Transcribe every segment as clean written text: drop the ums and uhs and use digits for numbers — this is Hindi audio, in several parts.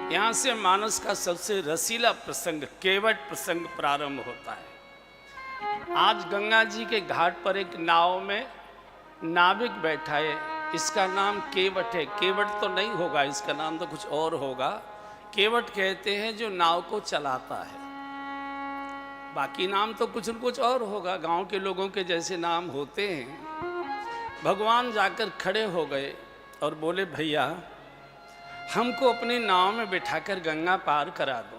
यहाँ से मानस का सबसे रसीला प्रसंग केवट प्रसंग प्रारंभ होता है। आज गंगा जी के घाट पर एक नाव में नाविक बैठा है, इसका नाम केवट है। केवट तो नहीं होगा, इसका नाम तो कुछ और होगा। केवट कहते हैं जो नाव को चलाता है, बाकी नाम तो कुछ न कुछ और होगा, गांव के लोगों के जैसे नाम होते हैं। भगवान जाकर खड़े हो गए और बोले, भैया हमको अपनी नाव में बिठाकर गंगा पार करा दो,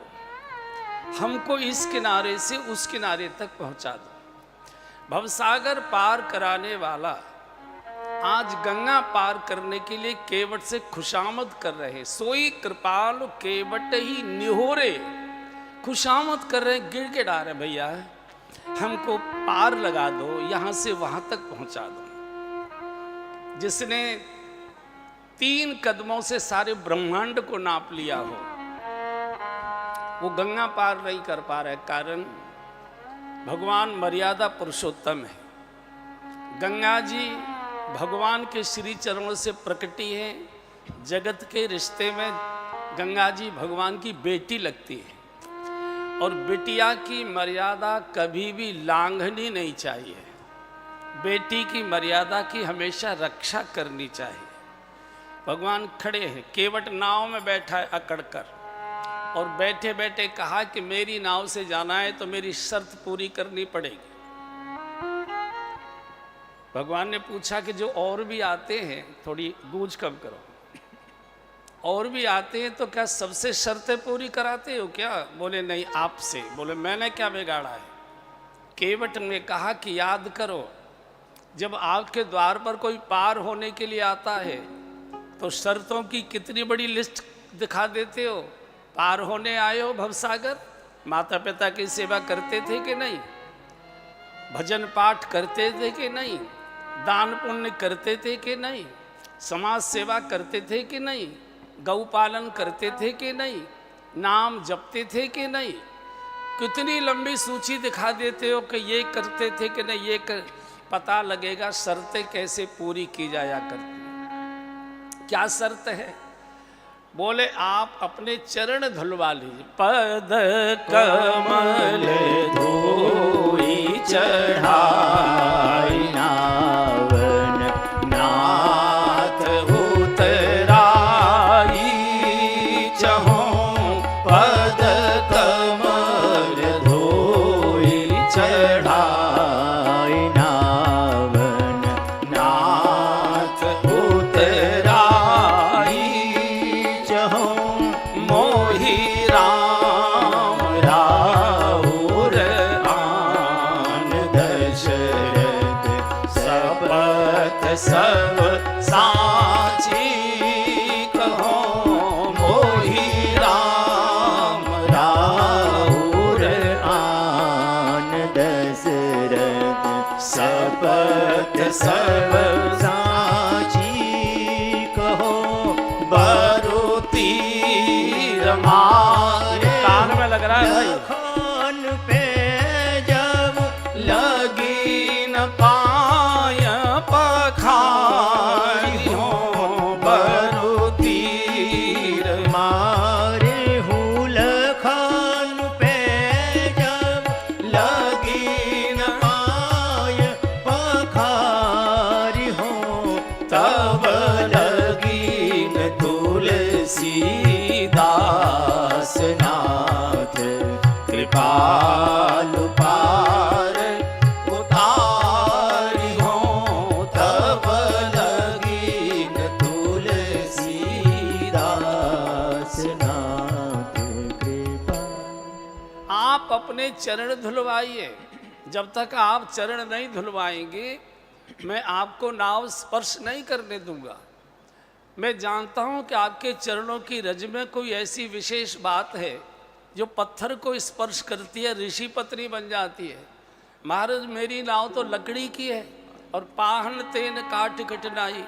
हमको इस किनारे से उस किनारे तक पहुंचा दो। भवसागर पार कराने वाला आज गंगा पार करने के लिए केवट से खुशामद कर रहे। सोई कृपाल केवट ही निहोरे, खुशामद कर रहे, गिड़गिड़ा रहे, भैया हमको पार लगा दो, यहां से वहां तक पहुंचा दो। जिसने 3 कदमों से सारे ब्रह्मांड को नाप लिया हो, वो गंगा पार नहीं कर पा रहे। कारण भगवान मर्यादा पुरुषोत्तम है। गंगा जी भगवान के श्री चरणों से प्रकटी है। जगत के रिश्ते में गंगा जी भगवान की बेटी लगती है और बिटिया की मर्यादा कभी भी लांघनी नहीं चाहिए। बेटी की मर्यादा की हमेशा रक्षा करनी चाहिए। भगवान खड़े हैं, केवट नाव में बैठा है अकड़ कर, और बैठे बैठे कहा कि मेरी नाव से जाना है तो मेरी शर्त पूरी करनी पड़ेगी। भगवान ने पूछा कि जो और भी आते हैं, थोड़ी गूंज कम करो, और भी आते हैं तो क्या सबसे शर्तें पूरी कराते हो क्या? बोले नहीं, आपसे। बोले मैंने क्या बिगाड़ा है? केवट ने कहा कि याद करो, जब आपके द्वार पर कोई पार होने के लिए आता है तो शर्तों की कितनी बड़ी लिस्ट दिखा देते हो। पार होने आए हो भवसागर, माता पिता की सेवा करते थे कि नहीं? भजन पाठ करते थे कि नहीं? दान पुण्य करते थे कि नहीं? समाज सेवा करते थे कि नहीं? गौ पालन करते थे कि नहीं? नाम जपते थे कि नहीं? कितनी लंबी सूची दिखा देते हो कि ये करते थे कि नहीं, ये कर, पता लगेगा शर्तें कैसे पूरी की जाया करती। क्या शर्त है? बोले आप अपने चरण धुलवा लीजिए। पद कमल धोई चढ़ाई नावन नाथ उतराई चहों। पद कमल धोई चढ़ाई नावन नाथ उतराई चहों। मोहि राम राउर आन दशरथ सपथ सब साची कहो। मोहि राम राउर आन दशरथ सपथ सब साची कहो। बरु तीर मारे कान में लग रहा है भाई। खान पे जब लगी न पाय पखारी हो। बरु तीर मारे हुल खान पे जब लगी न पाय पखारी हो। तब लगी न तुलसीदास नाथ कृपालु पार उतारी हो। तब लगी न तुलसीदास नाथ कृपा। आप अपने चरण धुलवाइए। जब तक आप चरण नहीं धुलवाएंगे मैं आपको नाव स्पर्श नहीं करने दूंगा। मैं जानता हूं कि आपके चरणों की रज में कोई ऐसी विशेष बात है जो पत्थर को स्पर्श करती है, ऋषि पत्नी बन जाती है। महाराज मेरी नाव तो लकड़ी की है और पाहन तेन काट कटनाई,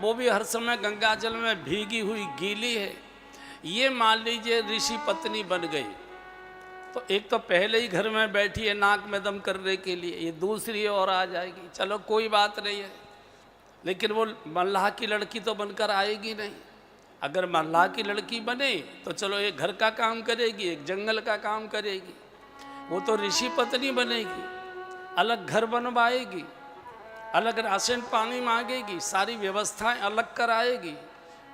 वो भी हर समय गंगा जल में भीगी हुई गीली है। ये मान लीजिए ऋषि पत्नी बन गई तो एक तो पहले ही घर में बैठी है नाक में दम करने के लिए, ये दूसरी और आ जाएगी। चलो कोई बात नहीं है, लेकिन वो मल्लाह की लड़की तो बनकर आएगी नहीं। अगर मल्लाह की लड़की बने तो चलो एक घर का काम करेगी, एक जंगल का काम करेगी। वो तो ऋषि पत्नी बनेगी, अलग घर बनवाएगी, अलग राशन पानी मांगेगी, सारी व्यवस्थाएं अलग कराएगी।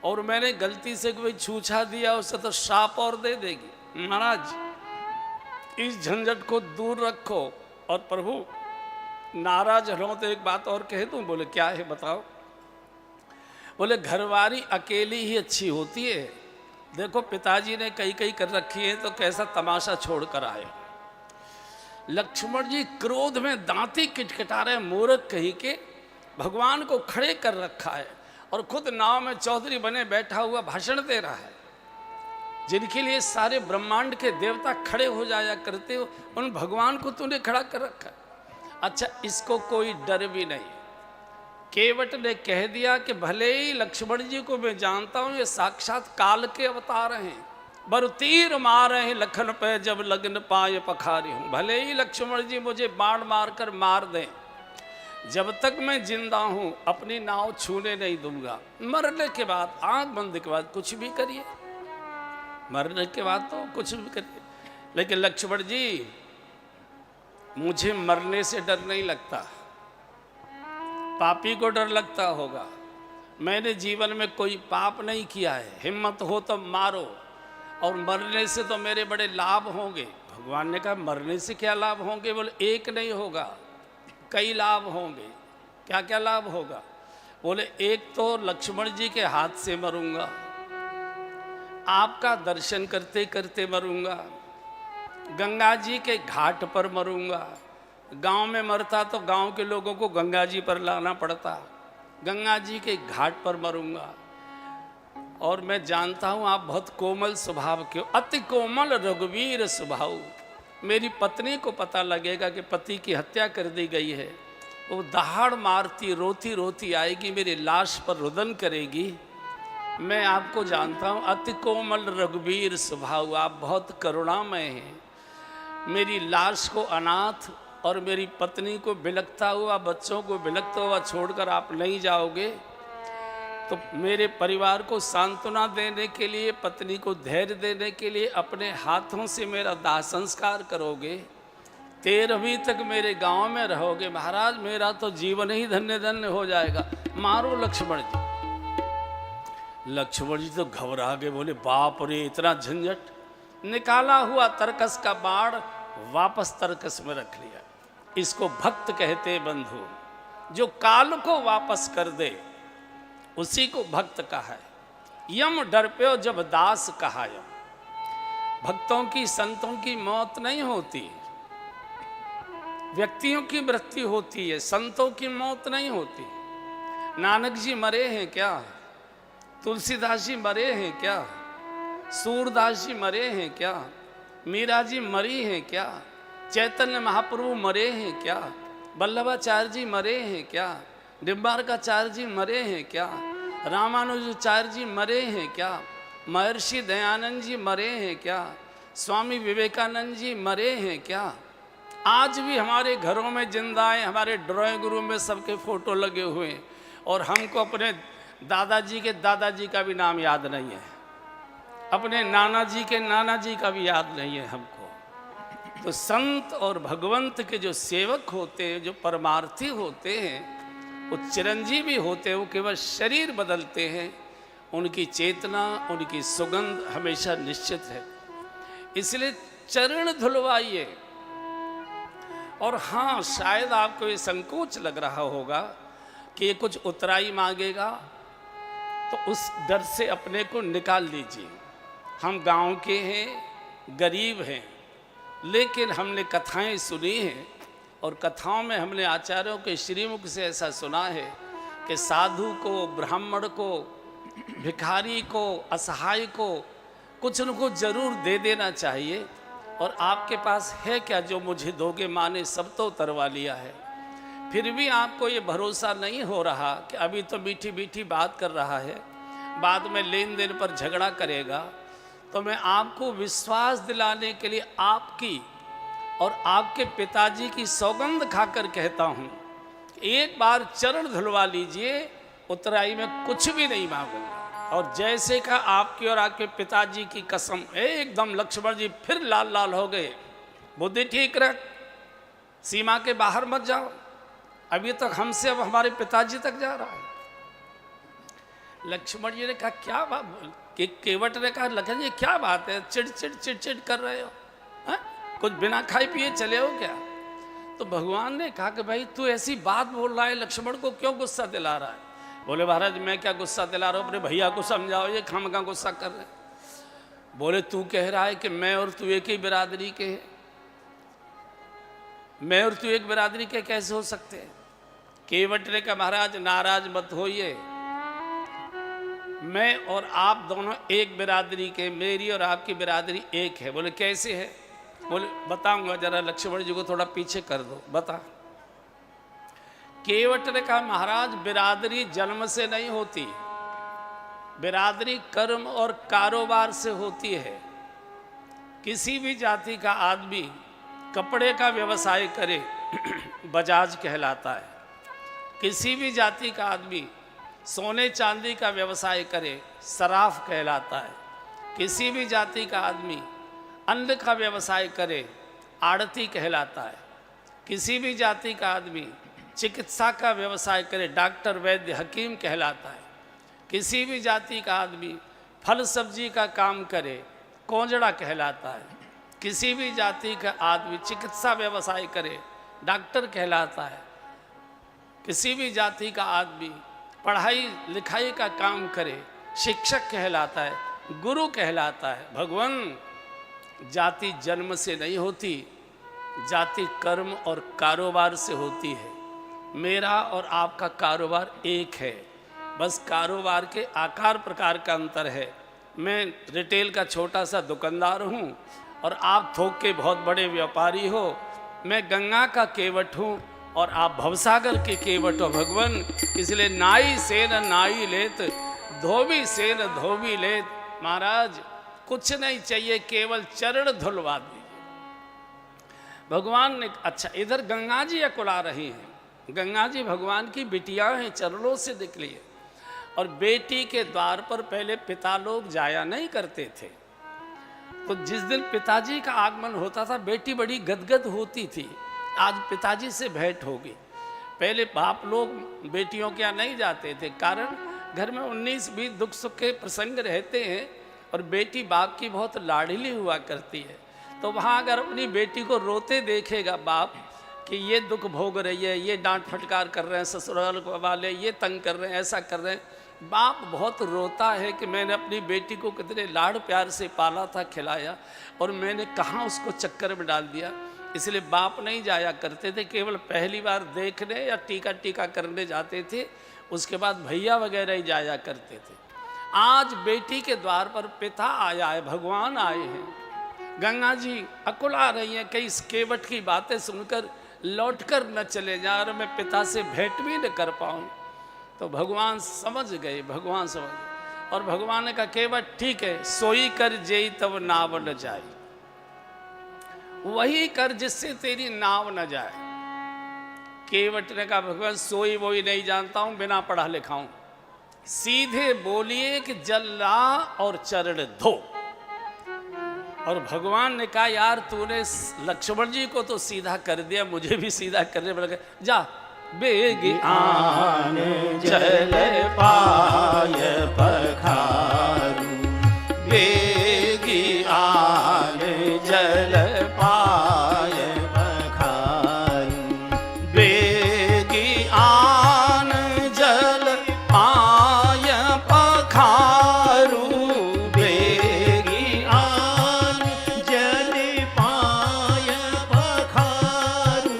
और मैंने गलती से कोई छूछा दिया उसे तो श्राप और दे देगी। महाराज इस झंझट को दूर रखो। और प्रभु नाराज हो तो एक बात और कह दूं। बोले क्या है बताओ। बोले घरवारी अकेली ही अच्छी होती है। देखो पिताजी ने कई कई कर रखी है तो कैसा तमाशा छोड़ कर आए। लक्ष्मण जी क्रोध में दांती किटकिटा रहे, मूर्ख कही के भगवान को खड़े कर रखा है और खुद नाव में चौधरी बने बैठा हुआ भाषण दे रहा है, जिनके लिए सारे ब्रह्मांड के देवता खड़े हो जाया करते हो, उन भगवान को तूने खड़ा कर रखा। अच्छा इसको कोई डर भी नहीं। केवट ने कह दिया कि भले ही लक्ष्मण जी को मैं जानता हूं, ये साक्षात काल के अवतार हैं, बर तीर मारे हैं लखन पे जब लगन पाए पखारी हूं। भले ही लक्ष्मण जी मुझे बाण मार कर मार दें, जब तक मैं जिंदा हूं अपनी नाव छूने नहीं दूंगा। मरने के बाद, आंख बंद के बाद कुछ भी करिए, मरने के बाद तो कुछ भी करिए। लेकिन लक्ष्मण जी मुझे मरने से डर नहीं लगता, पापी को डर लगता होगा। मैंने जीवन में कोई पाप नहीं किया है, हिम्मत हो तो मारो, और मरने से तो मेरे बड़े लाभ होंगे। भगवान ने कहा मरने से क्या लाभ होंगे। बोले एक नहीं होगा, कई लाभ होंगे। क्या क्या लाभ होगा। बोले एक तो लक्ष्मण जी के हाथ से मरूंगा, आपका दर्शन करते करते मरूंगा, गंगा जी के घाट पर मरूंगा। गांव में मरता तो गांव के लोगों को गंगा जी पर लाना पड़ता, गंगा जी के घाट पर मरूंगा। और मैं जानता हूं आप बहुत कोमल स्वभाव के हो, अति कोमल रघुवीर स्वभाव। मेरी पत्नी को पता लगेगा कि पति की हत्या कर दी गई है, वो दहाड़ मारती रोती रोती आएगी, मेरी लाश पर रुदन करेगी। मैं आपको जानता हूं, अति कोमल रघुवीर स्वभाव, आप बहुत करुणामय हैं। मेरी लाश को अनाथ और मेरी पत्नी को बिलखता हुआ, बच्चों को बिलखता हुआ छोड़कर आप नहीं जाओगे, तो मेरे परिवार को सांत्वना देने के लिए, पत्नी को धैर्य देने के लिए अपने हाथों से मेरा दाह संस्कार करोगे, 13वीं तक मेरे गांव में रहोगे। महाराज मेरा तो जीवन ही धन्य धन्य हो जाएगा। मारो लक्ष्मण जी। लक्ष्मण जी तो घबरा गए, बोले बाप रे इतना झंझट। निकाला हुआ तरकस का बाण वापस तरकस में रख लिया। इसको भक्त कहते बंधु, जो काल को वापस कर दे उसी को भक्त कहा है। यम डर पे जब दास कहा यम। भक्तों की संतों की मौत नहीं होती, व्यक्तियों की मृत्यु होती है, संतों की मौत नहीं होती। नानक जी मरे हैं क्या, तुलसीदास जी मरे हैं क्या, सूरदास जी मरे हैं क्या, मीरा जी मरी हैं क्या, चैतन्य महाप्रभु मरे हैं क्या, वल्लभाचार्य जी मरे हैं क्या, निम्बारकाचार्य जी मरे हैं क्या, रामानुजाचार्य जी मरे हैं क्या, महर्षि दयानंद जी मरे हैं क्या, स्वामी विवेकानंद जी मरे हैं क्या। आज भी हमारे घरों में जिंदा हैं, हमारे ड्राइंग रूम में सबके फोटो लगे हुए हैं, और हमको अपने दादाजी के दादाजी का भी नाम याद नहीं है, अपने नाना जी के नाना जी का भी याद नहीं है हमको। तो संत और भगवंत के जो सेवक होते हैं, जो परमार्थी होते हैं, वो चिरंजीवी होते हैं, वो केवल शरीर बदलते हैं, उनकी चेतना, उनकी सुगंध हमेशा निश्चित है। इसलिए चरण धुलवाइए। और हाँ, शायद आपको ये संकोच लग रहा होगा कि ये कुछ उतराई मांगेगा, तो उस डर से अपने को निकाल लीजिए। हम गांव के हैं, गरीब हैं, लेकिन हमने कथाएं सुनी हैं, और कथाओं में हमने आचार्यों के श्रीमुख से ऐसा सुना है कि साधु को, ब्राह्मण को, भिखारी को, असहाय को कुछ न कुछ जरूर दे देना चाहिए। और आपके पास है क्या जो मुझे दोगे, माने सब तो उतरवा लिया है। फिर भी आपको ये भरोसा नहीं हो रहा कि अभी तो मीठी मीठी बात कर रहा है, बाद में लेन देन पर झगड़ा करेगा। तो मैं आपको विश्वास दिलाने के लिए आपकी और आपके पिताजी की सौगंध खाकर कहता हूँ, एक बार चरण धुलवा लीजिए, उतराई में कुछ भी नहीं मांगूंगा। और जैसे का आपकी और आपके पिताजी की कसम, एकदम लक्ष्मण जी फिर लाल लाल हो गए। बुद्धि ठीक रख, सीमा के बाहर मत जाओ, अभी तक हमसे अब हमारे पिताजी तक जा रहा है। लक्ष्मण जी ने कहा क्या बात, कि केवट ने कहा लखन जी क्या बात है, चिड़चिड़ चिड़चिड़ कर रहे हो, हा? कुछ बिना खाए पिए चले हो क्या? तो भगवान ने कहा कि भाई तू ऐसी बात बोल रहा है, लक्ष्मण को क्यों गुस्सा दिला रहा है? बोले महाराज मैं क्या गुस्सा दिला रहा हूँ, अपने भैया को समझाओ, ये खामखा गुस्सा कर रहे। बोले तू कह रहा है कि मैं और तू एक ही बिरादरी के हैं, मैं और तू एक बिरादरी के कैसे हो सकते हैं? केवट ने कहा महाराज नाराज मत होइए, मैं और आप दोनों एक बिरादरी के, मेरी और आपकी बिरादरी एक है। बोले कैसे है? बोले बताऊंगा, जरा लक्ष्मण जी को थोड़ा पीछे कर दो, बता। केवट ने कहा महाराज बिरादरी जन्म से नहीं होती, बिरादरी कर्म और कारोबार से होती है। किसी भी जाति का आदमी कपड़े का व्यवसाय करे बजाज कहलाता है, किसी भी जाति का आदमी सोने चांदी का व्यवसाय करे सराफ कहलाता है, किसी भी जाति का आदमी अन्न का व्यवसाय करे आड़ती कहलाता है, किसी भी जाति का आदमी चिकित्सा का व्यवसाय करे डॉक्टर वैद्य हकीम कहलाता है, किसी भी जाति का आदमी फल सब्जी का काम करे कोंजड़ा कहलाता है, किसी भी जाति का आदमी चिकित्सा व्यवसाय करे डॉक्टर कहलाता है, किसी भी जाति का आदमी पढ़ाई लिखाई का काम करे शिक्षक कहलाता है, गुरु कहलाता है। भगवान जाति जन्म से नहीं होती, जाति कर्म और कारोबार से होती है। मेरा और आपका कारोबार एक है, बस कारोबार के आकार प्रकार का अंतर है। मैं रिटेल का छोटा सा दुकानदार हूँ और आप थोक के बहुत बड़े व्यापारी हो। मैं गंगा का केवट हूँ और आप भवसागर के केवट हो भगवान। इसलिए नाई से न नाई लेत, धोबी से न धोबी लेत। महाराज कुछ नहीं चाहिए, केवल चरण धुलवा दीजिए। भगवान ने अच्छा, इधर गंगा जी अकुला रही हैं। गंगा जी भगवान की बिटियां हैं, चरणों से निकली है। और बेटी के द्वार पर पहले पिता लोग जाया नहीं करते थे, तो जिस दिन पिताजी का आगमन होता था बेटी बड़ी गदगद होती थी। आज पिताजी से भेंट होगी। पहले बाप लोग बेटियों के यहाँ नहीं जाते थे, कारण घर में 19-20 दुख सुख के प्रसंग रहते हैं और बेटी बाप की बहुत लाडली हुआ करती है। तो वहाँ अगर अपनी बेटी को रोते देखेगा बाप कि ये दुख भोग रही है, ये डांट फटकार कर रहे हैं ससुराल वाले, ये तंग कर रहे हैं, ऐसा कर रहे हैं, बाप बहुत रोता है कि मैंने अपनी बेटी को कितने लाड़ प्यार से पाला था, खिलाया, और मैंने कहाँ उसको चक्कर में डाल दिया। इसलिए बाप नहीं जाया करते थे, केवल पहली बार देखने या टीका टीका करने जाते थे, उसके बाद भैया वगैरह ही जाया करते थे। आज बेटी के द्वार पर पिता आया है, भगवान आए हैं। गंगा जी अकुला रही हैं, कई इस केवट की बातें सुनकर लौटकर न चले जा, और मैं पिता से भेंट भी न कर पाऊँ। तो भगवान समझ गए, भगवान समझ गए। और भगवान ने कहा केवट ठीक है, सोई कर जेई तब नाव न जाए, वही कर जिससे तेरी नाव न जाए। केवट ने कहा भगवान सोई वोई नहीं जानता हूं, बिना पढ़ा लिखा हूं, सीधे बोलिए कि जल ला और चरण धो। और भगवान ने कहा यार तूने लक्ष्मण जी को तो सीधा कर दिया, मुझे भी सीधा करने पड़ेगा। जा बेग आन जल पाय पखारू, बेग आन जल पाय पखारू, बेग आन जल पाय पखारू, बेग आन जल पाय पखारू,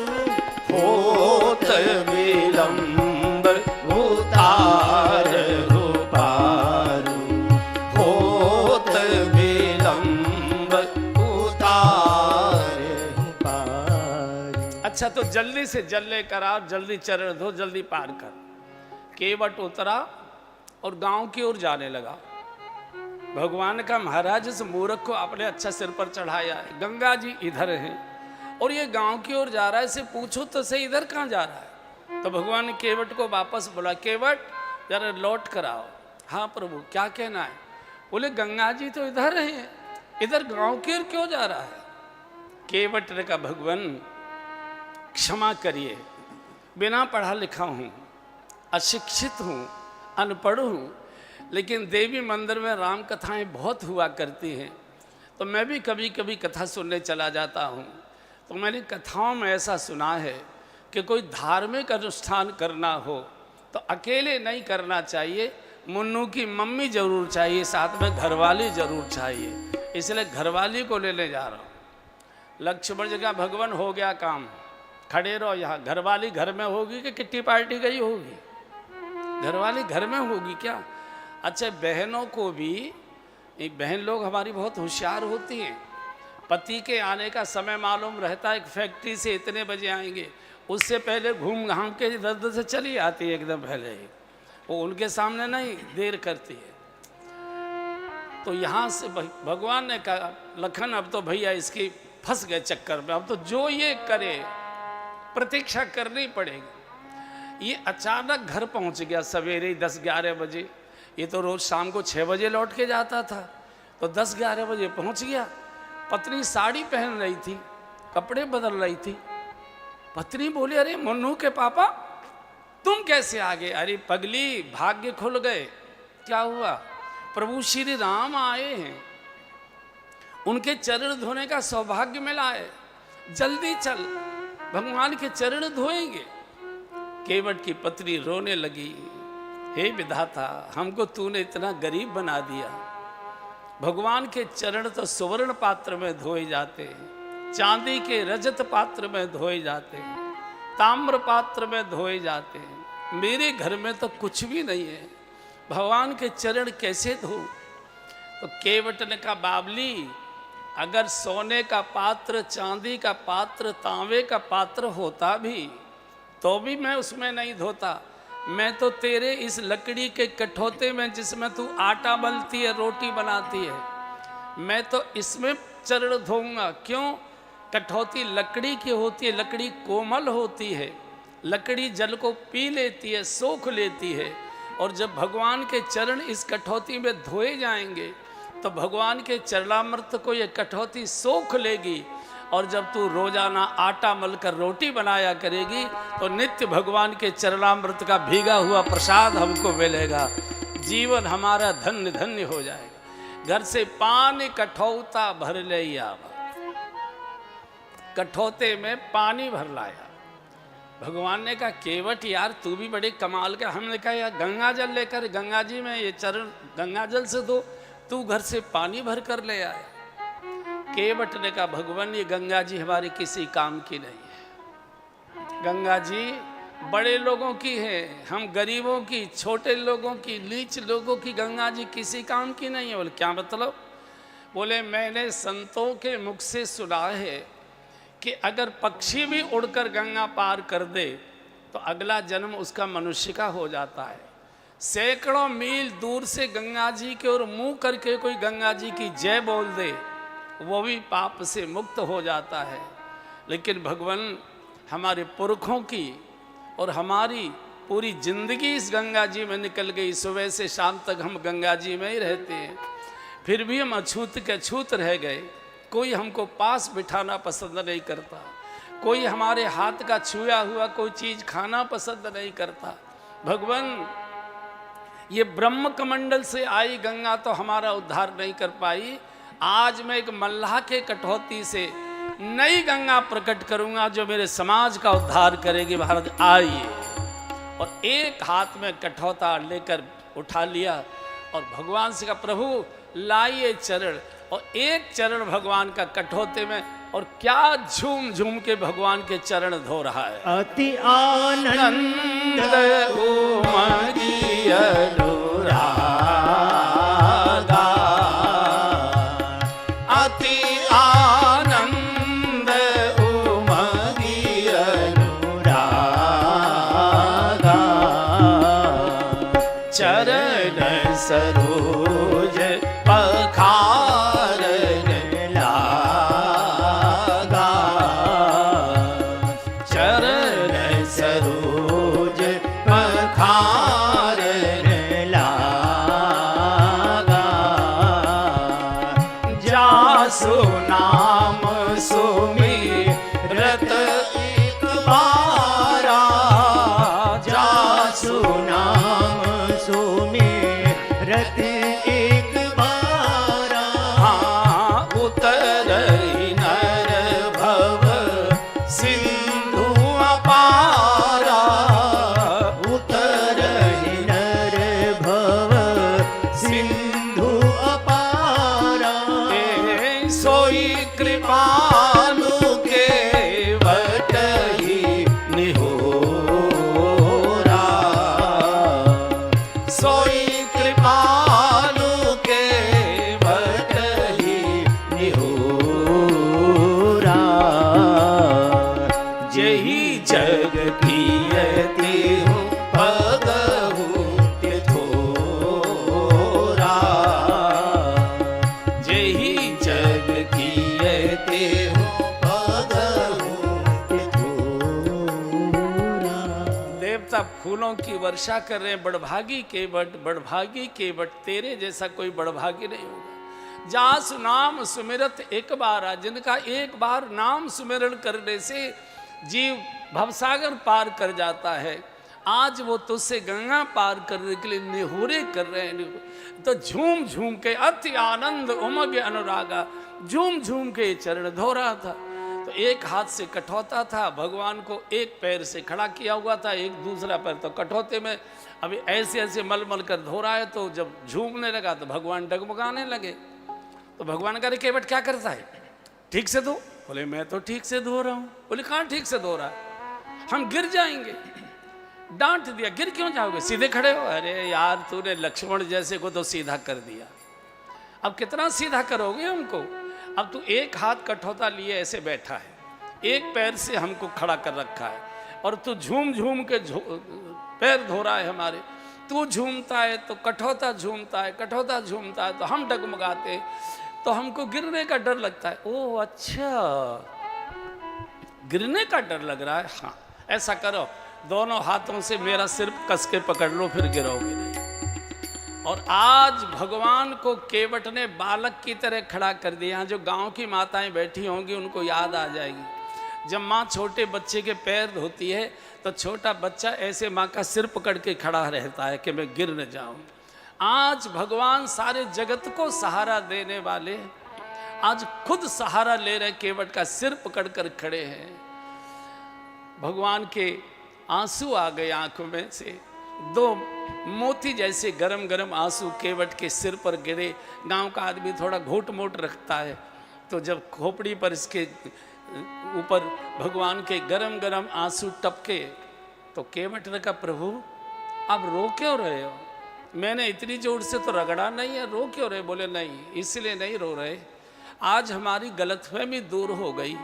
होत विलंब उतार हो पारू, होत विलंब उतार हो पारू। अच्छा तो जल्दी से जल लेकर आ, जल्दी चरण धो, जल्दी पार कर। केवट उतरा और गांव की ओर जाने लगा। भगवान का महाराज इस मूर्ख को आपने अच्छा सिर पर चढ़ाया है, गंगा जी इधर हैं और ये गांव की ओर जा रहा है, इसे पूछो तो सही इधर कहाँ जा रहा है। तो भगवान ने केवट को वापस बोला, केवट जरा लौट कर आओ, हाँ प्रभु क्या कहना है? बोले गंगा जी तो इधर है, इधर गांव के क्यों जा रहा है? केवट ने कहा भगवान क्षमा करिए, बिना पढ़ा लिखा हूँ, अशिक्षित हूँ, अनपढ़ हूँ, लेकिन देवी मंदिर में राम कथाएं बहुत हुआ करती हैं, तो मैं भी कभी कभी कथा सुनने चला जाता हूँ। तो मैंने कथाओं में ऐसा सुना है कि कोई धार्मिक अनुष्ठान करना हो तो अकेले नहीं करना चाहिए, मुन्नू की मम्मी जरूर चाहिए, साथ में घरवाली जरूर चाहिए, इसलिए घरवाली को लेने जा रहा हूँ। लक्ष्मण जी का भगवान हो गया काम, खड़े रहो यहाँ। घरवाली घर में होगी कि किट्टी पार्टी गई होगी? घरवाली घर में होगी क्या? अच्छा बहनों को भी, बहन लोग हमारी बहुत होशियार होती हैं, पति के आने का समय मालूम रहता है, एक फैक्ट्री से इतने बजे आएंगे, उससे पहले घूम घाम के इधर से चली आती है एकदम पहले ही, वो उनके सामने नहीं देर करती है। तो यहाँ से भगवान ने कहा लखन अब तो भैया इसकी फंस गए चक्कर में, अब तो जो ये करे प्रतीक्षा करनी पड़ेगी। ये अचानक घर पहुँच गया सवेरे 10-11 बजे, ये तो रोज़ शाम को 6 बजे लौट के जाता था, तो 10-11 बजे पहुँच गया। पत्नी साड़ी पहन रही थी, कपड़े बदल रही थी। पत्नी बोली अरे मुन्नू के पापा तुम कैसे आ गए? अरे पगली भाग्य खुल गए। क्या हुआ? प्रभु श्री राम आए हैं, उनके चरण धोने का सौभाग्य मिला है, जल्दी चल भगवान के चरण धोएंगे। केवट की पत्नी रोने लगी, हे विधाता हमको तूने इतना गरीब बना दिया, भगवान के चरण तो सुवर्ण पात्र में धोए जाते हैं, चांदी के रजत पात्र में धोए जाते हैं, ताम्र पात्र में धोए जाते हैं, मेरे घर में तो कुछ भी नहीं है, भगवान के चरण कैसे धो? तो केवट ने कहा बाबली अगर सोने का पात्र, चांदी का पात्र, तांबे का पात्र होता भी तो भी मैं उसमें नहीं धोता, मैं तो तेरे इस लकड़ी के कठौते में जिसमें तू आटा मलती है, रोटी बनाती है, मैं तो इसमें चरण धोऊंगा। क्यों? कठौती लकड़ी की होती है, लकड़ी कोमल होती है, लकड़ी जल को पी लेती है, सोख लेती है, और जब भगवान के चरण इस कठौती में धोए जाएंगे तो भगवान के चरणामृत को ये कठौती सोख लेगी, और जब तू रोजाना आटा मलकर रोटी बनाया करेगी तो नित्य भगवान के चरणामृत का भीगा हुआ प्रसाद हमको मिलेगा, जीवन हमारा धन्य धन्य हो जाएगा। घर से पानी कठौता भर ले आवा, कठौते में पानी भर लाया। भगवान ने कहा केवट यार तू भी बड़े कमाल का। हमने कहा यार गंगा जल लेकर गंगा जी में ये चरण गंगा जल से धो, तू घर से पानी भर कर ले आया। केवट ने कहा भगवान ये गंगा जी हमारे किसी काम की नहीं है, गंगा जी बड़े लोगों की है, हम गरीबों की, छोटे लोगों की, नीच लोगों की गंगा जी किसी काम की नहीं है। बोले क्या मतलब? बोले मैंने संतों के मुख से सुना है कि अगर पक्षी भी उड़कर गंगा पार कर दे तो अगला जन्म उसका मनुष्य का हो जाता है। सैकड़ों मील दूर से गंगा जी के ओर मुंह करके कोई गंगा जी की जय बोल दे वो भी पाप से मुक्त हो जाता है। लेकिन भगवान हमारे पुरखों की और हमारी पूरी जिंदगी इस गंगा जी में निकल गई, सुबह से शाम तक हम गंगा जी में ही रहते हैं, फिर भी हम अछूत के अछूत रह गए। कोई हमको पास बिठाना पसंद नहीं करता, कोई हमारे हाथ का छुआ हुआ कोई चीज़ खाना पसंद नहीं करता। भगवान ये ब्रह्म कमंडल से आई गंगा तो हमारा उद्धार नहीं कर पाई। आज मैं एक मल्लाह के कठौती से नई गंगा प्रकट करूंगा जो मेरे समाज का उद्धार करेगी। भारत आइए। और एक हाथ में कठौता लेकर उठा लिया और भगवान से कहा प्रभु लाइए चरण, और एक चरण भगवान का कठौते में, और क्या झूम झूम के भगवान के चरण धो रहा है। अति आनंद उमगी अनुरागा, अति आनंद उमगी अनुरागा, चरण सरोज पखार लागा, चरण सरोज पखार लागा। जासु नाम सुमिरत एक बारा जासु नाम सुमिरत एक बारा हाँ उतरहि नर भव सिंधु अपारा उतरहि नर भव सिंधु अपारा सोई कृपालु के वटहि निहोरा सोई कृपालु के वटहि निहोरा जेहि जग कीयति हूँ पगहु थोरा जेहि जग कीयते हूँ पगहु थोरा देवता फूलों की वर्षा कर रहे हैं। बड़भागी केवट, बड़भागी केवट, तेरे जैसा कोई बड़भागी नहीं होगा। जासु नाम सुमिरत एक बार, जिनका एक बार नाम सुमिरन करने से जीव भवसागर पार कर जाता है, आज वो तुझसे गंगा पार करने के लिए निहुरे कर रहे हैं। तो झूम झूम के अति आनंद उमग अनुरागा, झूम झूम के चरण धो रहा था। तो एक हाथ से कठौता था, भगवान को एक पैर से खड़ा किया हुआ था, एक दूसरा पैर तो कठौते में अभी ऐसे ऐसे मल मल कर धो रहा है। तो जब झूमने लगा तो भगवान डगमगाने लगे। तो भगवान कह रहे केवट क्या करता है, ठीक से धो। बोले मैं तो ठीक से धो रहा हूँ। बोले कहाँ ठीक से धो रहा है, हम गिर जाएंगे। डांट दिया, गिर क्यों जाओगे, सीधे खड़े हो। अरे यार तूने लक्ष्मण जैसे को तो सीधा कर दिया, अब कितना सीधा करोगे हमको। अब तू एक हाथ कठौता लिए ऐसे बैठा है, एक पैर से हमको खड़ा कर रखा है, और तू झूम झूम के पैर धो रहा है हमारे। तू झूमता है तो कठौता झूमता है, कठौता झूमता है तो हम डगमगाते, तो हमको गिरने का डर लगता है। ओह अच्छा, गिरने का डर लग रहा है। हाँ ऐसा करो, दोनों हाथों से मेरा सिर कस के पकड़ लो, फिर गिरोगे नहीं। और आज भगवान को केवट ने बालक की तरह खड़ा कर दिया। जो गांव की माताएं बैठी होंगी उनको याद आ जाएगी, जब माँ छोटे बच्चे के पैर धोती है तो छोटा बच्चा ऐसे माँ का सिर पकड़ के खड़ा रहता है कि मैं गिर न जाऊं। आज भगवान सारे जगत को सहारा देने वाले आज खुद सहारा ले रहे, केवट का सिर पकड़ कर खड़े हैं। भगवान के आंसू आ गए आंखों में से, दो मोती जैसे गरम गरम आंसू केवट के सिर पर गिरे। गांव का आदमी थोड़ा घोट मोट रखता है, तो जब खोपड़ी पर इसके ऊपर भगवान के गरम गरम आंसू टपके तो केवट ने कहा प्रभु आप रो क्यों रहे हो, मैंने इतनी जोर से तो रगड़ा नहीं है, रो क्यों रहे। बोले नहीं इसलिए नहीं रो रहे, आज हमारी गलतफहमी दूर हो गई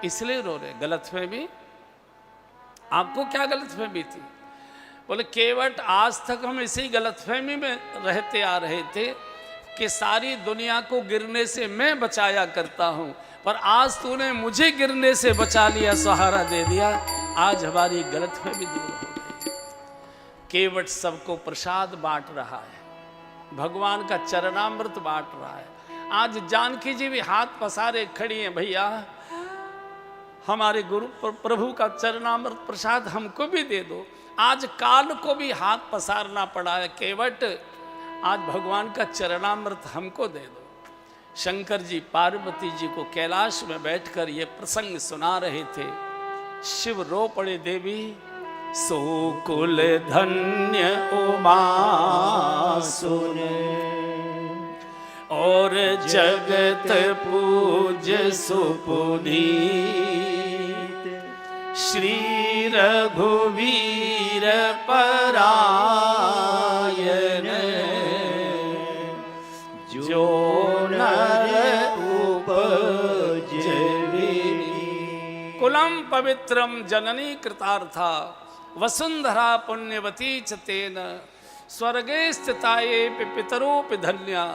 इसलिए रो रहे। गलतफहमी, आपको क्या गलतफहमी थी। बोले केवट आज तक हम इसी गलतफहमी में रहते आ रहे थे कि सारी दुनिया को गिरने से मैं बचाया करता हूँ, पर आज तूने मुझे गिरने से बचा लिया, सहारा दे दिया, आज हमारी गलतफहमी दूर हो गई। केवट सबको प्रसाद बांट रहा है, भगवान का चरणामृत बांट रहा है। आज जानकी जी भी हाथ पसारे खड़ी हैं, भैया हमारे गुरु प्रभु का चरणामृत प्रसाद हमको भी दे दो। आज काल को भी हाथ पसारना पड़ा है, केवट आज भगवान का चरणामृत हमको दे दो। शंकर जी पार्वती जी को कैलाश में बैठकर ये प्रसंग सुना रहे थे। शिव रो पड़े, देवी सो कुल धन्य उमा सुन और जगत पूज सुपुनीत श्री रघुवीर परायण जो नर उपजविनी। कुलम पवित्रम जननी कृतार्था वसुंधरा पुण्यवती च तेन स्वर्गे स्थिताये पितरोपि धन्या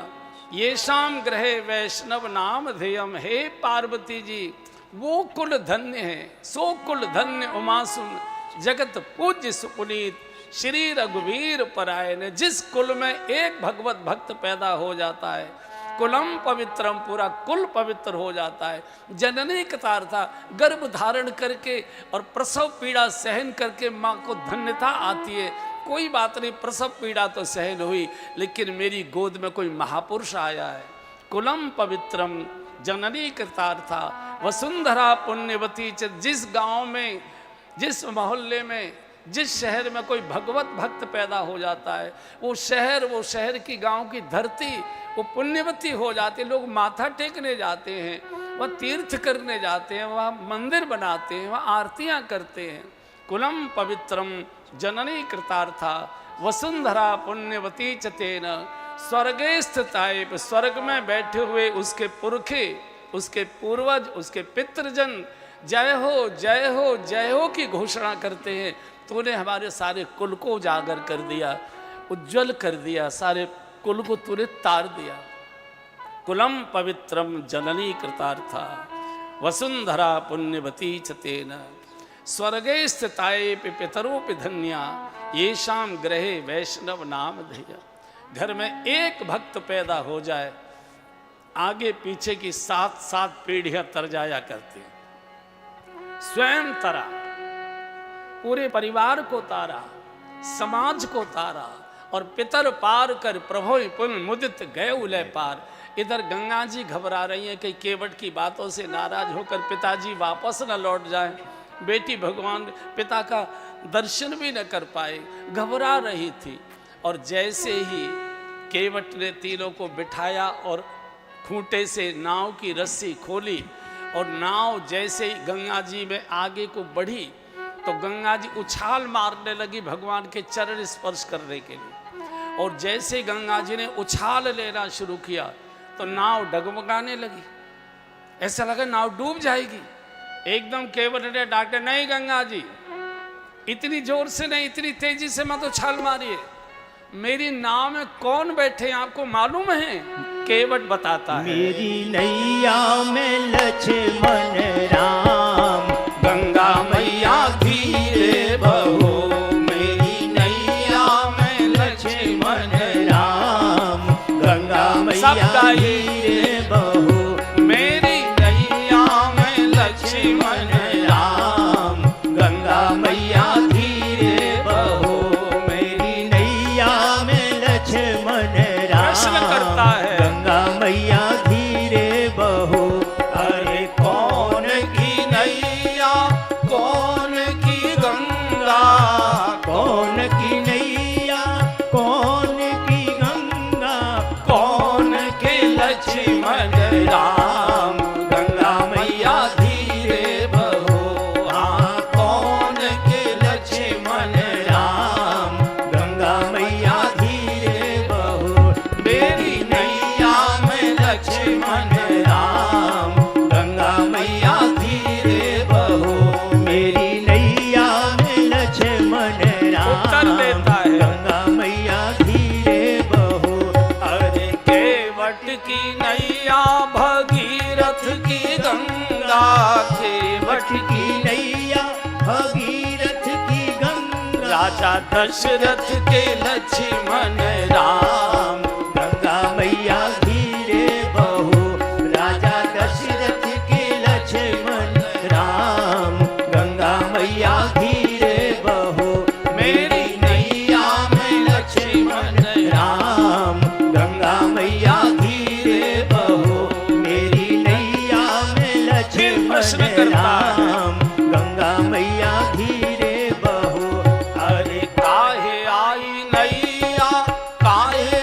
येषाम ग्रहे वैष्णव नाम ध्येयम। हे पार्वती जी, वो कुल धन्य है, सो कुल धन्य उमासुन जगत पूज्य सुपुनीत श्री रघुवीर परायण। जिस कुल में एक भगवत भक्त पैदा हो जाता है, कुलम पवित्रम, पूरा कुल पवित्र हो जाता है। जननी कतार था, गर्भ धारण करके और प्रसव पीड़ा सहन करके माँ को धन्यता आती है। कोई बात नहीं, प्रसव पीड़ा तो सहन हुई, लेकिन मेरी गोद में कोई महापुरुष आया है। कुलम पवित्रम जननी कृतार था वसुंधरा पुण्यवती च। जिस गांव में, जिस मोहल्ले में, जिस शहर में कोई भगवत भक्त पैदा हो जाता है, वो शहर की गांव की धरती वो पुण्यवती हो जाती है। लोग माथा टेकने जाते हैं, वह तीर्थ करने जाते हैं, वह मंदिर बनाते हैं, वह आरतियां करते हैं। कुलम पवित्रम जननी कृतार्था वसुंधरा पुण्यवती च तेन स्वर्गे स्थिताय। स्वर्ग में बैठे हुए उसके पुरखे, उसके पूर्वज, उसके पितृजन जय हो जय हो जय हो की घोषणा करते हैं। तूने हमारे सारे कुल को उजागर कर दिया, उज्जवल कर दिया, सारे कुल को तूने तार दिया। कुलम पवित्रम जननी कृतार्था वसुंधरा पुण्यवती च तेन स्वर्गे स्थिताये पितरोपि धन्या ये शाम ग्रहे वैष्णव नाम धैर्य। घर में एक भक्त पैदा हो जाए, आगे पीछे की 7 पीढ़ियां तर जाया करती हैं। स्वयं तरा, पूरे परिवार को तारा, समाज को तारा, और पितर पार कर प्रभु पुन मुदित गए उलय पार। इधर गंगा जी घबरा रही हैं कि केवट की बातों से नाराज होकर पिताजी वापस न लौट जाएं। बेटी भगवान पिता का दर्शन भी न कर पाए, घबरा रही थी। और जैसे ही केवट ने तीनों को बिठाया और खूंटे से नाव की रस्सी खोली, और नाव जैसे ही गंगा जी में आगे को बढ़ी, तो गंगा जी उछाल मारने लगी भगवान के चरण स्पर्श करने के लिए। और जैसे गंगा जी ने उछाल लेना शुरू किया, तो नाव डगमगाने लगी, ऐसा लगा नाव डूब जाएगी। एकदम केवट ने डांटे, नहीं गंगा जी, इतनी जोर से नहीं, इतनी तेजी से मत उछाल मारिए। मेरी नाव में कौन बैठे आपको मालूम है? केवट बताता है, मेरी नैया में लक्ष्मण राम, गंगा मैया धीरे बहो। मेरी नैया में लक्ष्मण राम, गंगा मैया धीरे बहो। मेरी नैया में लक्ष्मण राम, गंगा मैया धीरे बहो। मेरी नैया में लक्ष्मण राम, प्रश्न करता है, गंगा मैया धीरे बहो। अरे कौन की नैया, कौन की गंगा, कौन की नैया, कौन की गंगा, कौन के लक्ष्मण राम, गंगा मैया धीरे बहो। हाँ, कौन के लक्ष्मण राम, गंगा मैया धीरे बहो। मेरी नैया में लक्ष्मण राम, गंगा मैया धीरे बहो। मेरी नैया में लक्ष्मण राम, उत्तर देता है, गंगा मैया धीरे बहो। अरे केवट की नैया भगीरथ की गंगा, केवट की नैया भगीरथ की गंगा, राजा दशरथ के लक्ष्मण राम, गंगा मैया धीरे बहो। राजा दशरथ के लक्ष्मण राम, गंगा मैया धीरे बहो। मेरी नैया में लक्ष्मण राम, गंगा मैया धीरे बहो। मेरी नैया में प्रश्न लक्ष्मण करता है, राम, गंगा मैया धीरे बहो। अरे काहे आई नैया, काहे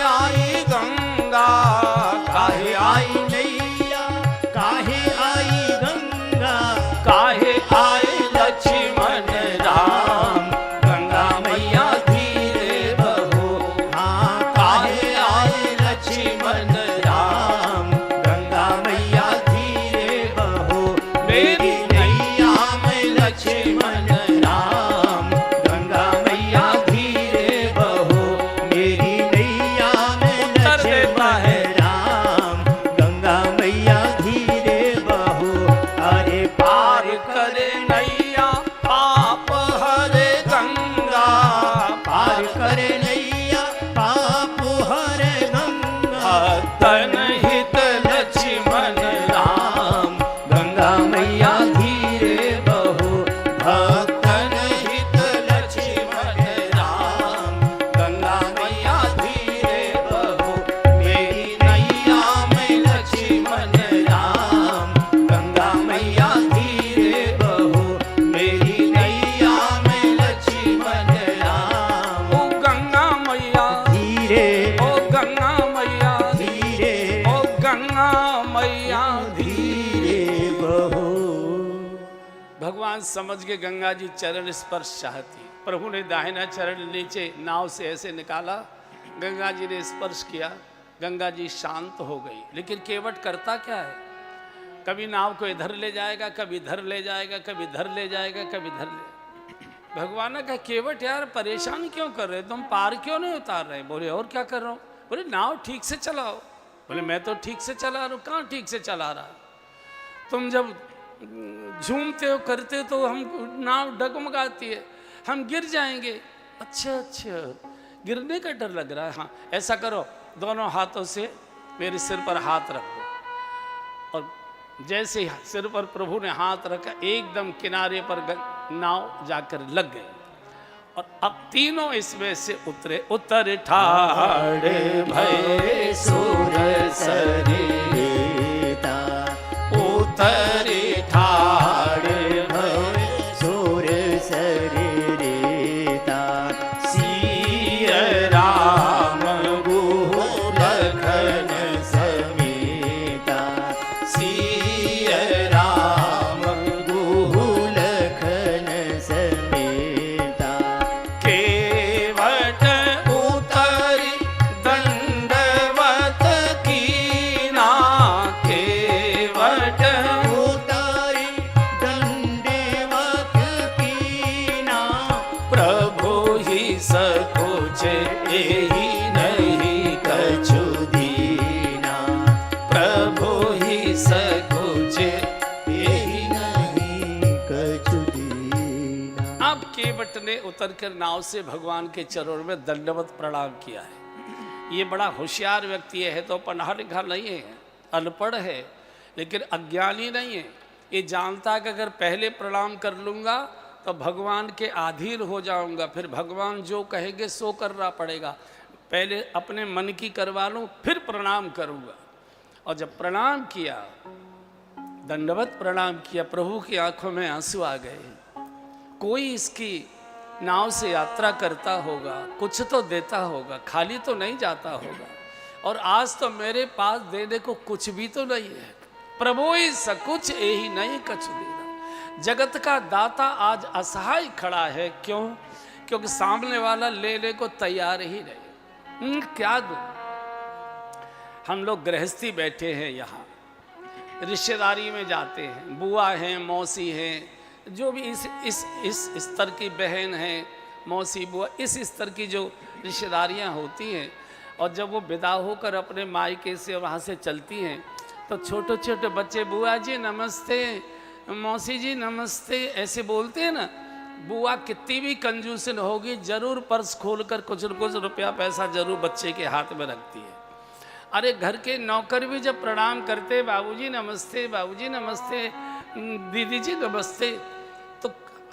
भगवान समझ के गंगा जी चरण स्पर्श चाहती। प्रभु ने दाहिना चरण नीचे नाव से ऐसे निकाला, गंगा जी ने स्पर्श किया, गंगा जी शांत हो गई। लेकिन केवट करता क्या है, कभी नाव को इधर ले जाएगा, कभी इधर ले जाएगा, कभी इधर ले जाएगा, कभी इधर ले। भगवान ने कहा केवट यार परेशान क्यों कर रहे, तुम पार क्यों नहीं उतार रहे? बोले और क्या कर रहा हूँ? बोले नाव ठीक से चलाओ। बोले मैं तो ठीक से चला रहा हूँ। कहाँ ठीक से चला रहा? तुम जब झूमते हो करते हो तो हम नाव डगमगाती है, हम गिर जाएंगे। अच्छा अच्छा, गिरने का डर लग रहा है। हाँ ऐसा करो, दोनों हाथों से मेरे सिर पर हाथ रखो। और जैसे सिर पर प्रभु ने हाथ रखा, एकदम किनारे पर नाव जाकर लग गई। और अब तीनों इसमें से उतरे। उतर ठाड़े भय सुर सरिता, उतर ठाड़े भय सुर सरिता, सिय राम गुहु लखन समेता, सिय राम गुहु लखन समेता, केवट उतरी दंडवत कीना, केवट उतारी दंडवत कीना, प्रभु ही सकुच एहि नहीं कछु दीना, प्रभु ही सकुच एहि नहीं कछु दीना। अब केवट ने उतरकर नाव से भगवान के चरणों में दंडवत प्रणाम किया है। ये बड़ा होशियार व्यक्ति है तो पढ़ा लिखा नहीं है, अनपढ़ है, लेकिन अज्ञानी नहीं है। ये जानता है कि अगर पहले प्रणाम कर लूँगा तो भगवान के अधीन हो जाऊँगा, फिर भगवान जो कहेंगे सो करना पड़ेगा। पहले अपने मन की करवा लूँ फिर प्रणाम करूँगा। और जब प्रणाम किया, दंडवत प्रणाम किया, प्रभु की आंखों में आंसू आ गए। कोई इसकी नाव से यात्रा करता होगा, कुछ तो देता होगा, खाली तो नहीं जाता होगा। और आज तो मेरे पास देने को कुछ भी तो नहीं है। प्रभु ही सकुच यही नहीं कछु देना। जगत का दाता आज असहाय खड़ा है। क्यों? क्योंकि सामने वाला लेने को तैयार ही नहीं। क्या दूं? हम लोग गृहस्थी बैठे हैं यहाँ, रिश्तेदारी में जाते हैं, बुआ हैं, मौसी हैं, जो भी इस स्तर की बहन है, मौसी बुआ, इस स्तर की जो रिश्तेदारियाँ होती हैं। और जब वो विदा होकर अपने मायके से वहाँ से चलती हैं तो छोटे छोटे बच्चे बुआ जी नमस्ते, मौसी जी नमस्ते ऐसे बोलते हैं ना। बुआ कितनी भी कंजूसन होगी, जरूर पर्स खोलकर कुछ न कुछ रुपया पैसा जरूर बच्चे के हाथ में रखती है। अरे घर के नौकर भी जब प्रणाम करते, बाबूजी नमस्ते, बाबूजी नमस्ते, दीदी जी नमस्ते, तो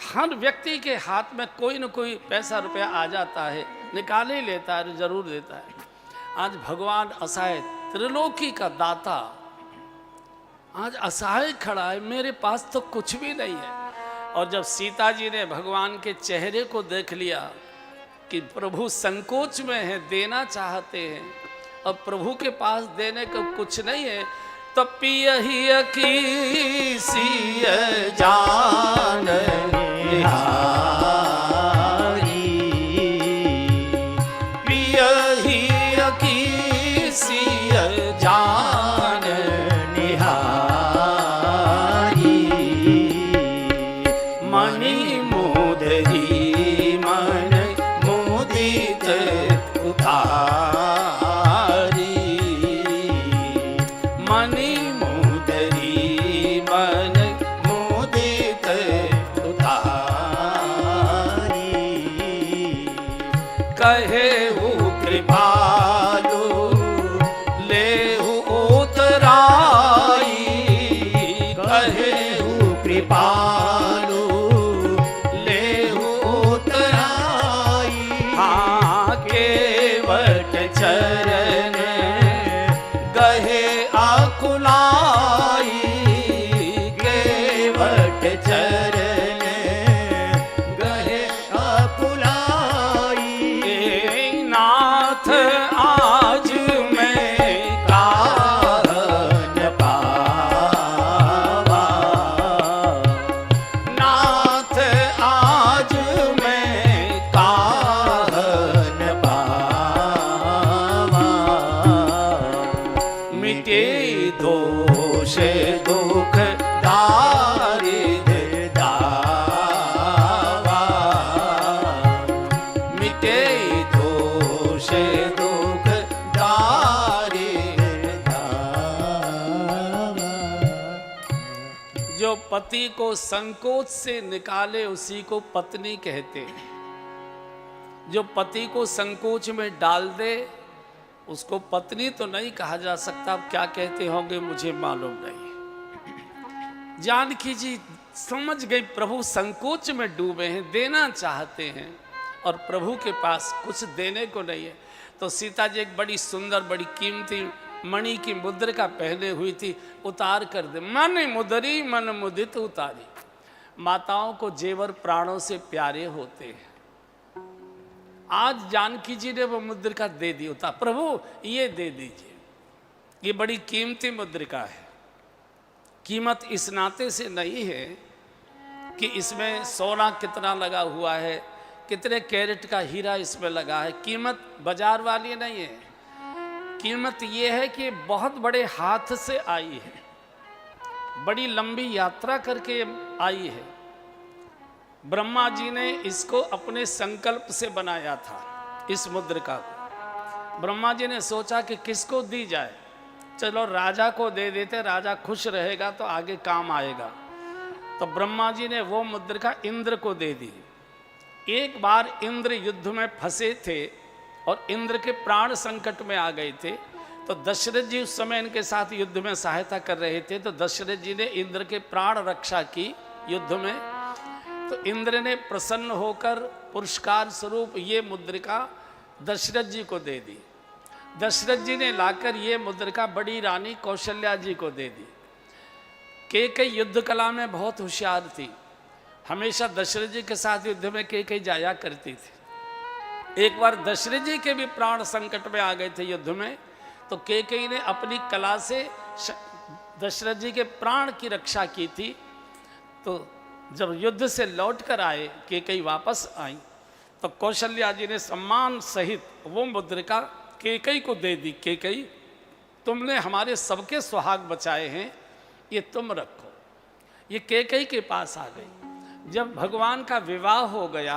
हर व्यक्ति के हाथ में कोई न कोई पैसा रुपया आ जाता है, निकाल ही लेता है, जरूर देता है। आज भगवान असहाय, त्रिलोकी का दाता आज असहाय खड़ा है, मेरे पास तो कुछ भी नहीं है। और जब सीता जी ने भगवान के चेहरे को देख लिया कि प्रभु संकोच में है, देना चाहते हैं और प्रभु के पास देने को कुछ नहीं है, तो पियहि की सिय जान निहारी, पियहि की सिय जान निहारी, मणि मोदरी मन मोदित उतारी, मणि मोदरी मन मोदित उतारी, कहे वो कृपालु लेहु उतराई, कहे कृपालु लेहु उतराई, हाँ केवट चरण गहे आकुलाई, केवट चरण गहे आकुलाई, नाथ आज मैं काहन पावा, जो पति को संकोच से निकाले उसी को पत्नी कहते हैं। जो पति को संकोच में डाल दे उसको पत्नी तो नहीं कहा जा सकता। अब क्या कहते होंगे मुझे मालूम नहीं। जानकी जी समझ गई प्रभु संकोच में डूबे हैं, देना चाहते हैं और प्रभु के पास कुछ देने को नहीं है। तो सीता जी एक बड़ी सुंदर बड़ी कीमती मणि की मुद्रिका पहने हुई थी, उतार कर दे। मन मुदरी मन मुदित उतारी। माताओं को जेवर प्राणों से प्यारे होते हैं। आज जानकी जी ने वो मुद्रिका दे दी, उतार प्रभु ये दे दीजिए, ये बड़ी कीमती मुद्रिका है। कीमत इस नाते से नहीं है कि इसमें सोना कितना लगा हुआ है, कितने कैरेट का हीरा इसमें लगा है। कीमत बाजार वाली नहीं है। कीमत ये है कि बहुत बड़े हाथ से आई है, बड़ी लंबी यात्रा करके आई है। ब्रह्मा जी ने इसको अपने संकल्प से बनाया था। इस मुद्रिका को ब्रह्मा जी ने सोचा कि किसको दी जाए, चलो राजा को दे देते, राजा खुश रहेगा तो आगे काम आएगा। तो ब्रह्मा जी ने वो मुद्रिका इंद्र को दे दी। एक बार इंद्र युद्ध में फंसे थे और इंद्र के प्राण संकट में आ गए थे। तो दशरथ जी उस समय इनके साथ युद्ध में सहायता कर रहे थे। तो दशरथ जी ने इंद्र के प्राण रक्षा की युद्ध में। तो इंद्र ने प्रसन्न होकर पुरस्कार स्वरूप ये मुद्रिका दशरथ जी को दे दी। दशरथ जी ने लाकर ये मुद्रिका बड़ी रानी कौशल्या जी को दे दी। कैकेयी युद्ध कला में बहुत होशियार थी। हमेशा दशरथ जी के साथ युद्ध में कैकेयी जाया करती थी। एक बार दशरथ जी के भी प्राण संकट में आ गए थे युद्ध में। तो कैकेयी ने अपनी कला से दशरथ जी के प्राण की रक्षा की थी। तो जब युद्ध से लौट कर आए, कैकेयी वापस आई, तो कौशल्या जी ने सम्मान सहित वो मुद्रिका कैकेयी को दे दी। कैकेयी, तुमने हमारे सबके सुहाग बचाए हैं, ये तुम रखो। ये कैकेयी के पास आ गई। जब भगवान का विवाह हो गया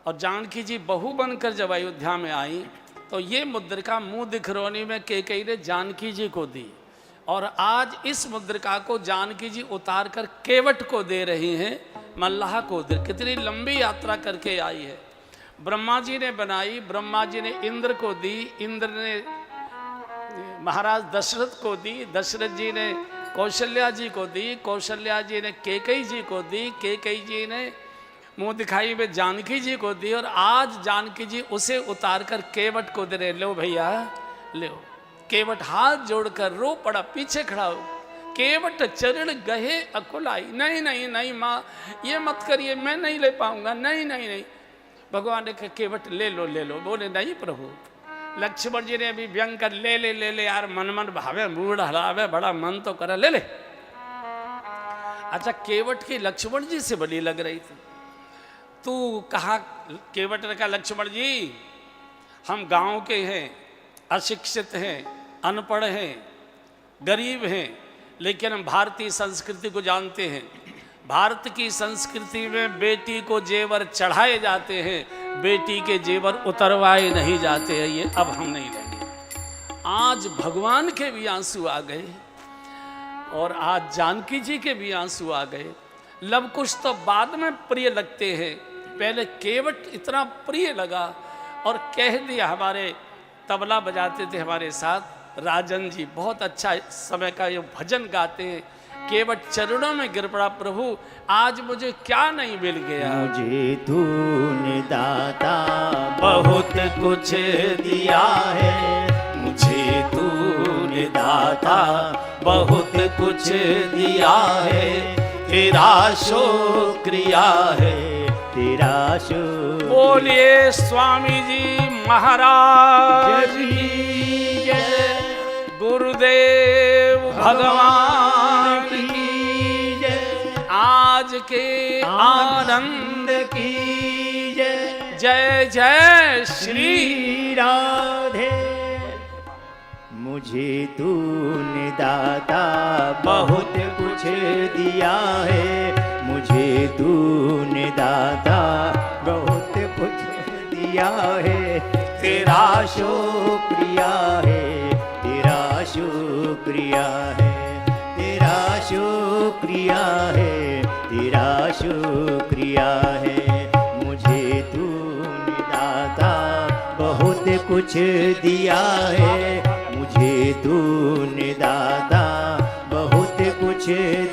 और जानकी जी बहू बनकर जब अयोध्या में आई, तो ये मुद्रिका मुंह दिखरौनी में कैकेयी ने जानकी जी को दी। और आज इस मुद्रिका को जानकी जी उतार कर केवट को दे रही हैं, मल्लाह को दे। कितनी लंबी यात्रा करके आई है। ब्रह्मा जी ने बनाई, ब्रह्मा जी ने इंद्र को दी, इंद्र ने महाराज दशरथ को दी, दशरथ जी ने कौशल्या जी को दी, कौशल्या जी ने कैकेयी जी को दी, कैकेयी जी ने मुंह दिखाई में जानकी जी को दी। और आज जानकी जी उसे उतार कर केवट को दे रहे। लो भैया लो। केवट हाथ जोड़कर रो पड़ा, पीछे खड़ा हो। केवट चरण गहे अकुलाई। नहीं नहीं नहीं माँ, ये मत करिए, मैं नहीं ले पाऊंगा। नहीं नहीं नहीं। भगवान ने कहा केवट ले लो ले लो। बोले नहीं प्रभु। लक्ष्मण जी ने अभी व्यंग कर ले ले ले ले यार, मन मन भावे, मूड हलावे, बड़ा मन तो करे, ले ले। अच्छा, केवट की लक्ष्मण जी से बड़ी लग रही थी। तू कहा, केवट ने कहा लक्ष्मण जी हम गांव के हैं, अशिक्षित हैं, अनपढ़ हैं, गरीब हैं, लेकिन हम भारतीय संस्कृति को जानते हैं। भारत की संस्कृति में बेटी को जेवर चढ़ाए जाते हैं, बेटी के जेवर उतरवाए नहीं जाते हैं। ये अब हम नहीं लेंगे। आज भगवान के भी आंसू आ गए और आज जानकी जी के भी आंसू आ गए। लव कुश तो बाद में प्रिय लगते हैं, पहले केवट इतना प्रिय लगा। और कह दिया, हमारे तबला बजाते थे हमारे साथ राजन जी, बहुत अच्छा समय का ये भजन गाते हैं। केवट चरणों में गिर पड़ा, प्रभु आज मुझे क्या नहीं मिल गया। मुझे तूने दाता बहुत कुछ दिया है, मुझे तूने दाता बहुत कुछ दिया है। तेरा शुक्रिया है, तेरा शुक्रिया। बोलिए स्वामी जी महाराज की जय, गुरुदेव भगवान की जय, आज के आनंद की जय। जय जय श्री राधे। मुझे तूने दाता बहुत कुछ दिया है, मुझे तूने दाता बहुत कुछ दिया है। तेरा शुक्रिया है, तेरा शुक्रिया है, तेरा शुक्रिया शुक्रिया है, तेरा शुक्रिया है। मुझे तूने दाता बहुत कुछ दिया है, मुझे तूने दाता बहुत कुछ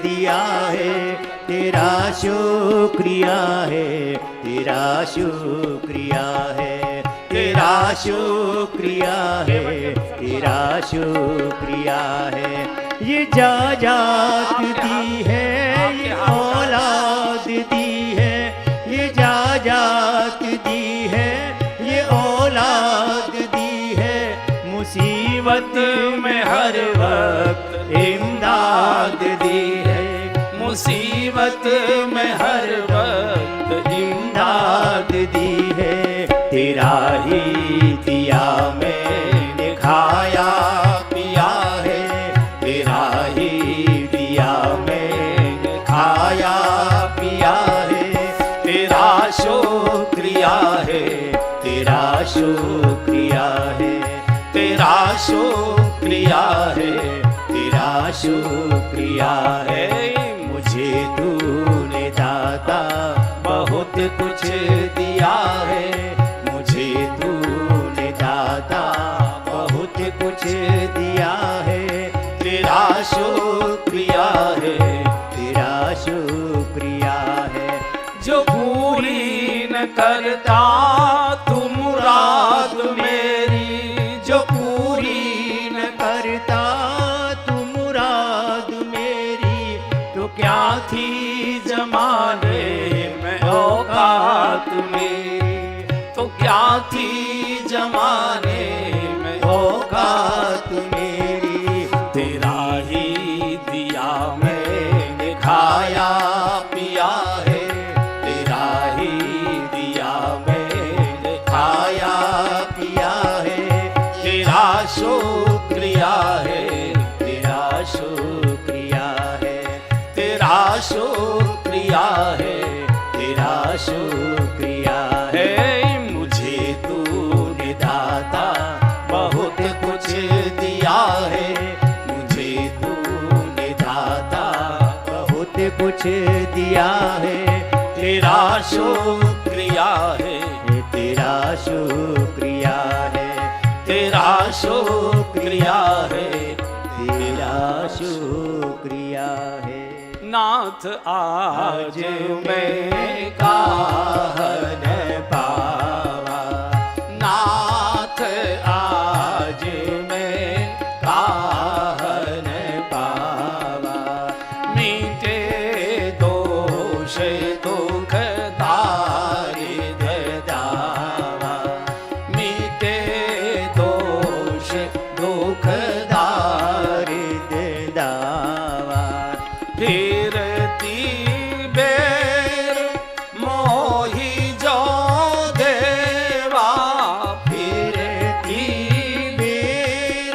दिया है। तेरा शुक्रिया है, तेरा शुक्रिया है, तेरा शुक्रिया है, तेरा शुक्रिया है। ये जाजात दी है, ये औलाद दी है, ये जाजात दी है, ये औलाद दी है। मुसीबत में हर वक्त इमदाद दी है, मुसीबत में हर वक्त इमदाद दी है। तेरा ही दिया मैंने खाया पिया है, तेरा ही दिया मैंने खाया पिया है। तेरा शुक्रिया है, तेरा शुक्रिया है, तेरा शुक्रिया है, तेरा शुक्रिया है। मुझे तूने दाता बहुत कुछ दिया है, मुझे तूने दाता बहुत कुछ दिया है। तेरा शुक्रिया है, तेरा शुक्रिया है। जो पूरी न करता तू मुराद मेरी, जो पूरी न करता तू मुराद मेरी, तो क्या थी जमाने में औकात मेरी, तो क्या थी जमाने में औकात मेरी। तेरा ही दिया मैंने खाया पिया है, तेरा ही दिया मैंने खाया पिया है। तेरा शुक्रिया है, तेरा शुक्रिया है, तेरा शुक्रिया है, तेरा शुक्रिया है। मुझे तूने दाता बहुत कुछ दिया है, मुझे तूने दाता बहुत कुछ दिया है। तेरा शुक्रिया है, तेरा शुक्रिया है, तेरा शुक्रिया है, तेरा शुक्रिया है। नाथ आज मैं काहन पावा, नाथ आज मैं काहन पावा। मीटे दोष दुख दारिद दावा, मीटे दोष दुख दारिद दावा। फिरती बेर मोही जो देवा, फिरती बेर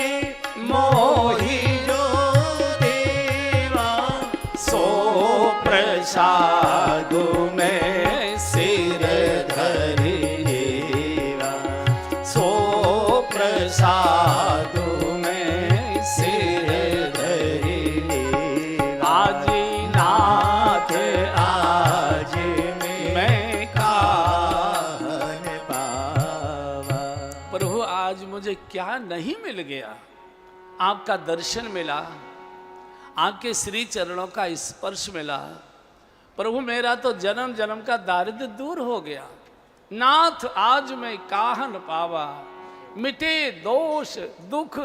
मोही जो देवा। सो प्रसाद में सिर धरिएवा, सो प्रसाद में सिर धरिएवा। आज नाथ आज मैं काहन पावा। प्रभु आज मुझे क्या नहीं मिल गया, आपका दर्शन मिला, आपके श्री चरणों का स्पर्श मिला। प्रभु मेरा तो जन्म जन्म का दारिद्र्य दूर हो गया। नाथ आज मैं काहन पावा, मिटे दोष दुख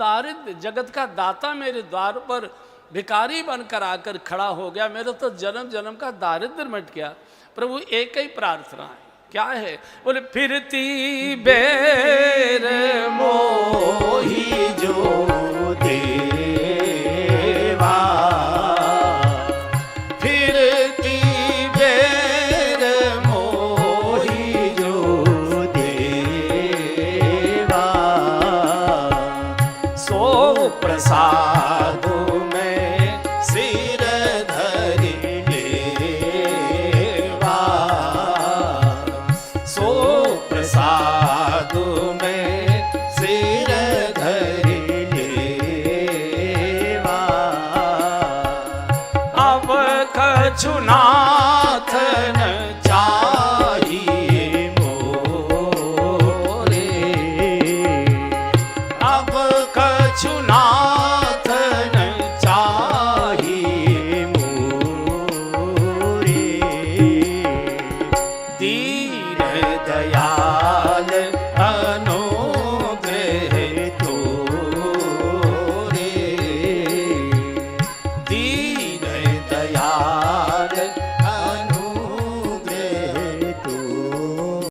दारिद्र्य। जगत का दाता मेरे द्वार पर भिखारी बनकर आकर खड़ा हो गया, मेरा तो जन्म जन्म का दारिद्र्य मिट गया। प्रभु एक ही प्रार्थना है, क्या है? बोले फिरती बेर मोही जो देवा, फिरती बेर मोही जो देवा। सो प्रसाद में सिर धरि लेवा, सो प्रसाद में सिर धरि लेवा। कछु नाथ न